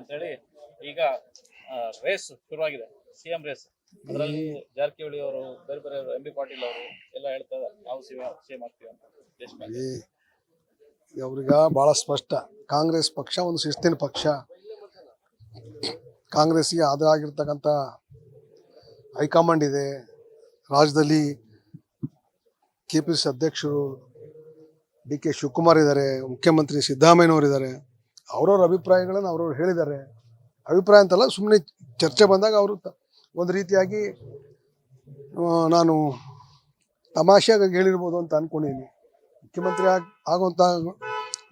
ಅಂತೇಳಿ ಈಗ ರೇಸ್ ಶುರುವಾಗಿದೆ, ಸಿಎಂ ರೇಸ್. ಅದರಲ್ಲಿ ಜಾರಕಿಹೊಳಿ ಅವರು, ಬೇರೆ ಬೇರೆ MB ಪಾಟೀಲ್ ಅವರು ಎಲ್ಲ ಹೇಳ್ತಾ ಇದ್ದಾರೆ ನಾವು ಸಿಎಂ ಆಗ್ತೀವಿ ಅಂತ. ದೇಶಪಾಂಡೆ ಅವ್ರಿಗ ಬಹಳ ಸ್ಪಷ್ಟ, ಕಾಂಗ್ರೆಸ್ ಪಕ್ಷ ಒಂದು ಶಿಸ್ತಿನ ಪಕ್ಷ. ಕಾಂಗ್ರೆಸ್ಗೆ ಅದಾಗಿರ್ತಕ್ಕಂಥ ಹೈಕಮಾಂಡ್ ಇದೆ. ರಾಜ್ಯದಲ್ಲಿ KPCC ಅಧ್ಯಕ್ಷರು DK ಶಿವಕುಮಾರ್ ಇದ್ದಾರೆ, ಮುಖ್ಯಮಂತ್ರಿ ಸಿದ್ದರಾಮಯ್ಯನವರು ಇದ್ದಾರೆ. ಅವ್ರವ್ರ ಅಭಿಪ್ರಾಯಗಳನ್ನು ಅವ್ರವ್ರು ಹೇಳಿದ್ದಾರೆ. ಅಭಿಪ್ರಾಯ ಅಂತಲ್ಲ, ಸುಮ್ಮನೆ ಚರ್ಚೆ ಬಂದಾಗ ಅವರು ಒಂದು ರೀತಿಯಾಗಿ ನಾನು ತಮಾಷೆಯಾಗಿ ಹೇಳಿರ್ಬೋದು ಅಂತ ಅಂದ್ಕೊಂಡಿದ್ದೀನಿ. ಮುಖ್ಯಮಂತ್ರಿ ಆಗುವಂಥ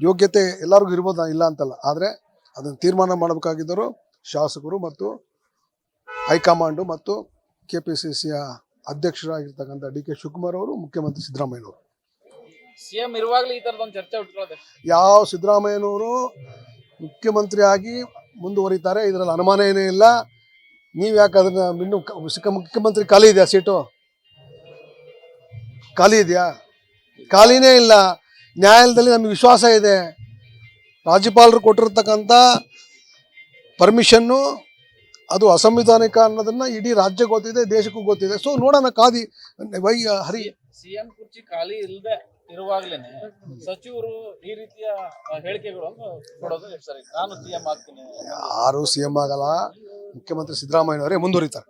ಯೋಗ್ಯತೆ ಎಲ್ಲರಿಗೂ ಇರ್ಬೋದು, ಇಲ್ಲ ಅಂತಲ್ಲ. ಆದರೆ ಅದನ್ನು ತೀರ್ಮಾನ ಮಾಡಬೇಕಾಗಿದ್ದರು ಶಾಸಕರು ಮತ್ತು ಹೈಕಮಾಂಡು ಮತ್ತು KPCCಯ ಅಧ್ಯಕ್ಷರಾಗಿರ್ತಕ್ಕಂಥ DK ಶಿವಕುಮಾರ್ ಅವರು, ಮುಖ್ಯಮಂತ್ರಿ ಸಿದ್ದರಾಮಯ್ಯನವರು. ಸಿಎಂ ಇರುವಾಗಲೇ ಈ ತರದೊಂದು ಚರ್ಚೆ ಉಟ್ಕೊಳ್ಳೋದು. ಯಾವ ಸಿದ್ದರಾಮಯ್ಯನವರು ಮುಖ್ಯಮಂತ್ರಿ ಆಗಿ ಮುಂದುವರಿತಾರೆ, ಇದರಲ್ಲಿ ಅನುಮಾನ ಏನೇ ಇಲ್ಲ. ನೀವು ಯಾಕೆ ಅದನ್ನ ಇನ್ನೂ ಮುಖ್ಯಮಂತ್ರಿ ಖಾಲಿ ಇದೆಯಾ? ಸೀಟು ಖಾಲಿ ಇದೆಯಾ? ಖಾಲಿನೇ ಇಲ್ಲ. ನ್ಯಾಯಾಲಯದಲ್ಲಿ ನಮಗೆ ವಿಶ್ವಾಸ ಇದೆ. ರಾಜ್ಯಪಾಲರು ಕೊಟ್ಟಿರ್ತಕ್ಕಂಥ ಪರ್ಮಿಷನ್ನು ಅದು ಅಸಂವಿಧಾನಿಕ ಅನ್ನೋದನ್ನ ಇಡೀ ರಾಜ್ಯಕ್ಕೆ ಗೊತ್ತಿದೆ, ದೇಶಕ್ಕೂ ಗೊತ್ತಿದೆ. ಸೊ ನೋಡೋಣ, ಕಾದಿ ಹರಿ. ಸಿಎಂ ಕುರ್ಚಿ ಖಾಲಿ ಇಲ್ಲದೆ ಇರುವಾಗಲೇನೆ ಸಚಿವರು ಈ ರೀತಿಯ ಹೇಳಿಕೆಗಳನ್ನು ಕೊಡೋದು ಸರಿ. ನಾನು ಸಿಎಂ ಆಗ್ತೀನಿ. ಯಾರು ಸಿಎಂ ಆಗಲ್ಲ, ಮುಖ್ಯಮಂತ್ರಿ ಸಿದ್ದರಾಮಯ್ಯನವರೇ ಮುಂದುವರಿತಾರೆ.